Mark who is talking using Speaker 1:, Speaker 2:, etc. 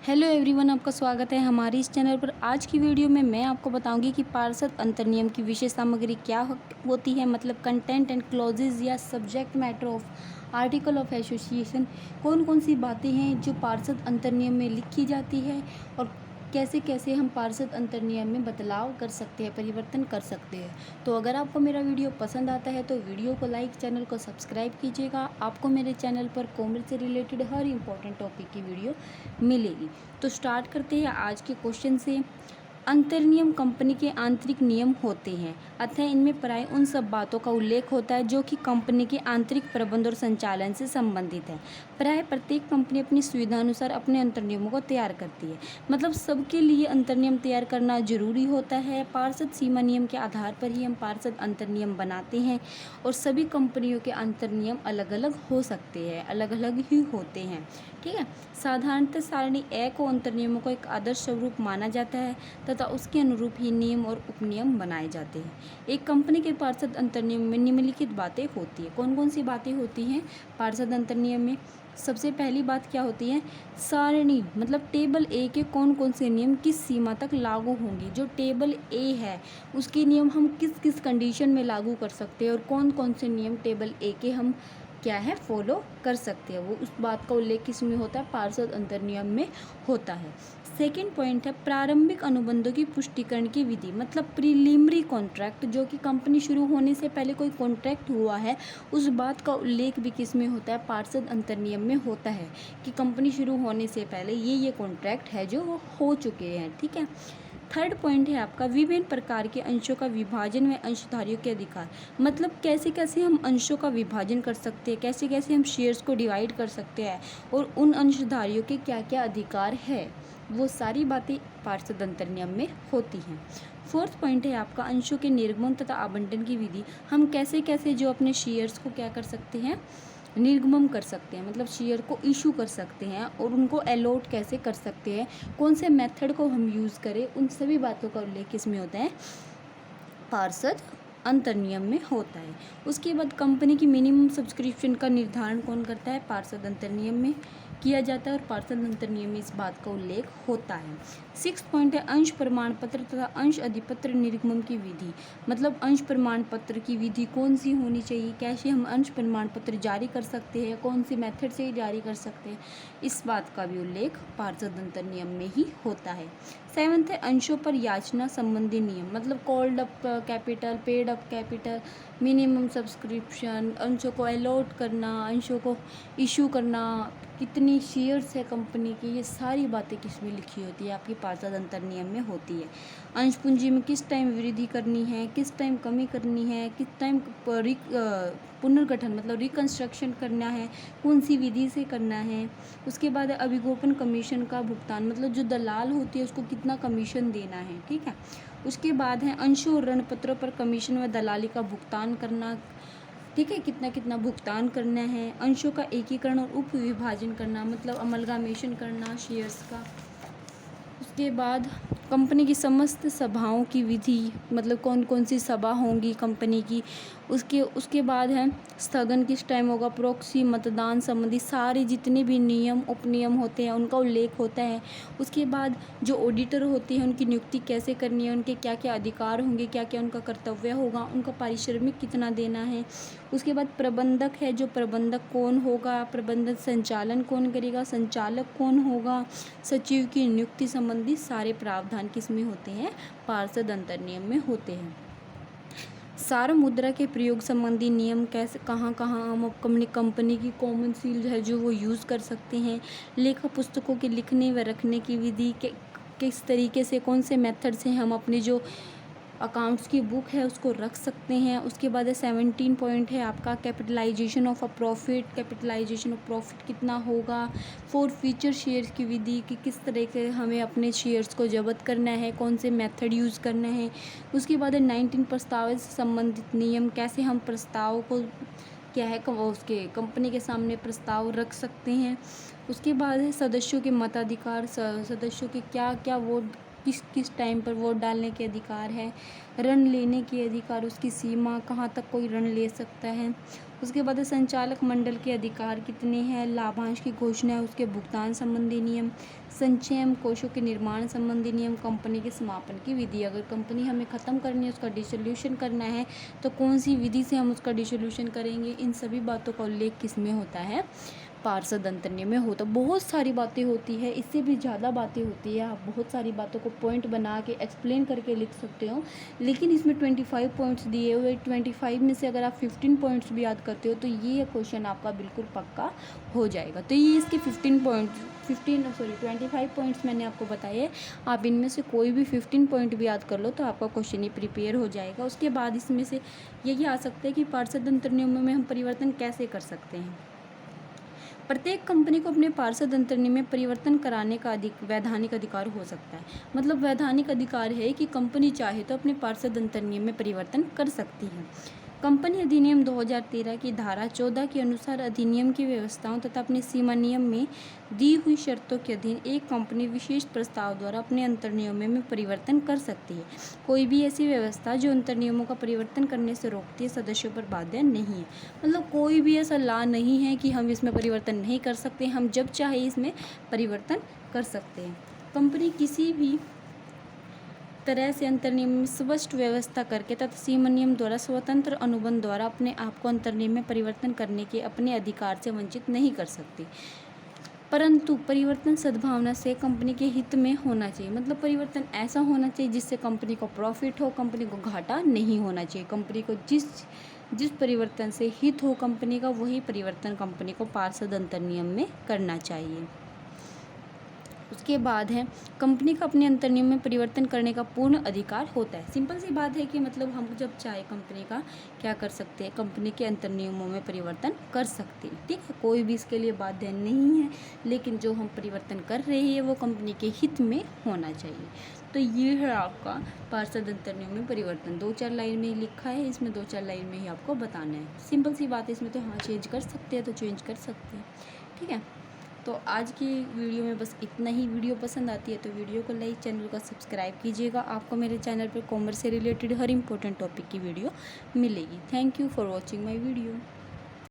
Speaker 1: Hello everyone, आपका स्वागत है हमारी इस चैनल पर। आज की वीडियो में मैं आपको बताऊंगी कि पार्षद अंतर्नियम की विशेष सामग्री क्या होती है, मतलब कंटेंट एंड क्लॉजेज या subject matter of article of association. कौन कौन सी बातें हैं जो पार्षद अंतर्नियम में लिखी जाती है और कैसे कैसे हम पार्षद अंतर्नियम में बदलाव कर सकते हैं, परिवर्तन कर सकते हैं। तो अगर आपको मेरा वीडियो पसंद आता है तो वीडियो को लाइक, चैनल को सब्सक्राइब कीजिएगा। आपको मेरे चैनल पर कॉमर्स से रिलेटेड हर इंपॉर्टेंट टॉपिक की वीडियो मिलेगी। तो स्टार्ट करते हैं आज के क्वेश्चन से। अंतर्नियम कंपनी के आंतरिक नियम होते हैं, अतः इनमें प्राय उन सब बातों का उल्लेख होता है जो कि कंपनी के आंतरिक प्रबंध और संचालन से संबंधित है। प्राय प्रत्येक कंपनी अपनी सुविधा अनुसार अपने अंतर्नियमों को तैयार करती है, मतलब सबके लिए अंतर्नियम तैयार करना जरूरी होता है। पार्षद सीमा नियम के आधार पर ही हम पार्षद अंतर्नियम बनाते हैं और सभी कंपनियों के अंतर्नियम अलग अलग हो सकते हैं, अलग अलग ही होते हैं। ठीक है। साधारणतः सारणी ए को अंतर्नियमों को एक आदर्श स्वरूप माना जाता है तथा उसके अनुरूप ही नियम और उपनियम बनाए जाते हैं। एक कंपनी के पार्षद अंतर्नियम में निम्नलिखित बातें होती है। कौन कौन सी बातें होती हैं पार्षद अंतर्नियम में? सबसे पहली बात क्या होती है? सारणी, मतलब टेबल ए के कौन कौन से नियम किस सीमा तक लागू होंगे। जो टेबल ए है उसके नियम हम किस किस कंडीशन में लागू कर सकते हैं और कौन कौन से नियम टेबल ए के हम क्या है फॉलो कर सकते हैं, वो उस बात का उल्लेख किस में होता है? पार्षद अंतर्नियम में होता है। सेकंड पॉइंट है प्रारंभिक अनुबंधों की पुष्टिकरण की विधि, मतलब प्रीलिमिनरी कॉन्ट्रैक्ट, जो कि कंपनी शुरू होने से पहले कोई कॉन्ट्रैक्ट हुआ है उस बात का उल्लेख भी किस में होता है? पार्षद अंतर्नियम में होता है कि कंपनी शुरू होने से पहले ये कॉन्ट्रैक्ट है जो वो हो चुके हैं। ठीक है। थर्ड पॉइंट है आपका विभिन्न प्रकार के अंशों का विभाजन व अंशधारियों के अधिकार, मतलब कैसे कैसे हम अंशों का विभाजन कर सकते हैं, कैसे कैसे हम शेयर्स को डिवाइड कर सकते हैं और उन अंशधारियों के क्या क्या अधिकार है, वो सारी बातें पार्षद अंतर्नियम में होती हैं। फोर्थ पॉइंट है आपका अंशों के निर्गमन तथा आवंटन की विधि, हम कैसे कैसे जो अपने शेयर्स को क्या कर सकते हैं? निर्गमन कर सकते हैं, मतलब शेयर को इशू कर सकते हैं और उनको अलॉट कैसे कर सकते हैं, कौन से मेथड को हम यूज़ करें, उन सभी बातों का उल्लेख किसमें होता है? पार्षद अंतर्नियम में होता है। उसके बाद कंपनी की मिनिमम सब्सक्रिप्शन का निर्धारण कौन करता है? पार्षद अंतर्नियम में किया जाता है और पार्षद अंतर्नियम में इस बात का उल्लेख होता है। सिक्स पॉइंट है अंश प्रमाण पत्र तथा अंश अधिपत्र निर्गमन की विधि, मतलब अंश प्रमाण पत्र की विधि कौन सी होनी चाहिए, कैसे हम अंश प्रमाण पत्र जारी कर सकते हैं, कौन सी मेथड से जारी कर सकते हैं, इस बात का भी उल्लेख पार्षद अंतर्नियम में ही होता है। सेवंथ है अंशों पर याचना संबंधी नियम, मतलब called up capital, paid up capital, minimum subscription, अंशों को अलॉट करना, अंशों को इशू करना, कितनी शेयर्स है कंपनी की, ये सारी बातें किस में लिखी होती है? आपकी पार्षद अंतर्नियम में होती है। अंश पूंजी में किस टाइम वृद्धि करनी है, किस टाइम कमी करनी है, किस टाइम पुनर्गठन मतलब रिकंस्ट्रक्शन करना है, कौन सी विधि से करना है। उसके बाद अभिगोपन कमीशन का भुगतान, मतलब जो दलाल होती है उसको कितना कमीशन देना है। ठीक है। उसके बाद है अंशों और ऋण पत्रों पर कमीशन व दलाली का भुगतान करना। ठीक है, कितना कितना भुगतान करना है। अंशों का एकीकरण और उप विभाजन करना, मतलब अमलगामेशन करना शेयर्स का। उसके बाद कंपनी की समस्त सभाओं की विधि, मतलब कौन कौन सी सभा होंगी कंपनी की। उसके बाद है स्थगन किस टाइम होगा, प्रॉक्सी मतदान संबंधी सारे जितने भी नियम उपनियम होते हैं उनका उल्लेख होता है। उसके बाद जो ऑडिटर होते हैं उनकी नियुक्ति कैसे करनी है, उनके क्या क्या अधिकार होंगे, क्या क्या उनका कर्तव्य होगा, उनका पारिश्रमिक कितना देना है। उसके बाद प्रबंधक है, जो प्रबंधक कौन होगा, प्रबंधन संचालन कौन करेगा, संचालक कौन होगा, सचिव की नियुक्ति संबंधी सारे प्रावधान किसमें होते हैं? पार्षद अंतर्नियम में होते हैं। सार मुद्रा के प्रयोग संबंधी नियम, कैसे कहाँ कहाँ हम अपनी कंपनी की कॉमन सील है जो वो यूज़ कर सकते हैं। लेखा पुस्तकों के लिखने व रखने की विधि, किस तरीके से कौन से मेथड से हम अपने जो अकाउंट्स की बुक है उसको रख सकते हैं। उसके बाद 17 पॉइंट है आपका capitalisation of a profit, capitalisation of profit कितना होगा। फोर फीचर शेयर्स की विधि कि किस तरह से हमें अपने शेयर्स को जब्त करना है, कौन से मेथड यूज़ करना है। उसके बाद 19 प्रस्ताव से संबंधित नियम, कैसे हम प्रस्ताव को क्या है उसके कंपनी के सामने प्रस्ताव रख सकते हैं। उसके बाद है सदस्यों के मताधिकार, सदस्यों के क्या क्या वोट किस किस टाइम पर वोट डालने के अधिकार है, ऋण लेने के अधिकार, उसकी सीमा, कहाँ तक कोई ऋण ले सकता है। उसके बाद संचालक मंडल के अधिकार कितने हैं, लाभांश की घोषणा, उसके भुगतान संबंधी नियम, संचयन कोषों के निर्माण संबंधी नियम, कंपनी के समापन की विधि। अगर कंपनी हमें ख़त्म करनी है, उसका डिसोल्यूशन करना है, तो कौन सी विधि से हम उसका डिसोल्यूशन करेंगे, इन सभी बातों का उल्लेख किस में होता है, पार्षद अंतर्नियम में होता। बहुत सारी बातें होती है, इससे भी ज़्यादा बातें होती है। आप बहुत सारी बातों को पॉइंट बना के एक्सप्लेन करके लिख सकते हो, लेकिन इसमें 25 पॉइंट्स दिए हुए, 25 में से अगर आप 15 पॉइंट्स भी याद करते हो तो ये क्वेश्चन आपका बिल्कुल पक्का हो जाएगा। तो ये इसके 25 पॉइंट्स मैंने आपको बताए। आप इनमें से कोई भी 15 पॉइंट भी याद कर लो तो आपका क्वेश्चन ही प्रिपेयर हो जाएगा। उसके बाद इसमें से यही आ सकता है कि पार्षद अंतर्नियमों में हम परिवर्तन कैसे कर सकते हैं। प्रत्येक कंपनी को अपने पार्षद अंतर्नियम में परिवर्तन कराने का वैधानिक अधिकार हो सकता है। मतलब वैधानिक अधिकार है कि कंपनी चाहे तो अपने पार्षद अंतर्नियम में परिवर्तन कर सकती है। कंपनी अधिनियम 2013 की धारा 14 के अनुसार अधिनियम की व्यवस्थाओं तथा अपने सीमा नियम में दी हुई शर्तों के अधीन एक कंपनी विशेष प्रस्ताव द्वारा अपने अंतर्नियमों में परिवर्तन कर सकती है। कोई भी ऐसी व्यवस्था जो अंतर्नियमों का परिवर्तन करने से रोकती है सदस्यों पर बाध्य नहीं है। मतलब कोई भी ऐसा लॉ नहीं है कि हम इसमें परिवर्तन नहीं कर सकते, हम जब चाहे इसमें परिवर्तन कर सकते हैं। कंपनी किसी भी तरह से अंतर्नियम में स्पष्ट व्यवस्था करके तथा सीमा नियम द्वारा स्वतंत्र अनुबंध द्वारा अपने आप को अंतर्नियम में परिवर्तन करने के अपने अधिकार से वंचित नहीं कर सकती, परंतु परिवर्तन सद्भावना से कंपनी के हित में होना चाहिए। मतलब परिवर्तन ऐसा होना चाहिए जिससे कंपनी को प्रॉफिट हो, कंपनी को घाटा नहीं होना चाहिए। कंपनी को जिस परिवर्तन से हित हो कंपनी का, वही परिवर्तन कंपनी को पार्षद अंतर्नियम में करना चाहिए। उसके बाद है कंपनी का अपने अंतर्नियम में परिवर्तन करने का पूर्ण अधिकार होता है। सिंपल सी बात है कि मतलब हम जब चाहे कंपनी का क्या कर सकते हैं, कंपनी के अंतर्नियमों में परिवर्तन कर सकते हैं। ठीक है, कोई भी इसके लिए बाध्य नहीं है, लेकिन जो हम परिवर्तन कर रहे हैं वो कंपनी के हित में होना चाहिए। तो ये है आपका पार्षद अंतर्नियम में परिवर्तन। 2-4 लाइन में ही लिखा है, इसमें 2-4 लाइन में ही आपको बताना है। सिंपल सी बात है, इसमें तो हाँ चेंज कर सकते हैं तो चेंज कर सकते हैं। ठीक है, तो आज की वीडियो में बस इतना ही। वीडियो पसंद आती है तो वीडियो को लाइक, चैनल को सब्सक्राइब कीजिएगा। आपको मेरे चैनल पर कॉमर्स से रिलेटेड हर इंपॉर्टेंट टॉपिक की वीडियो मिलेगी। Thank you for watching my video.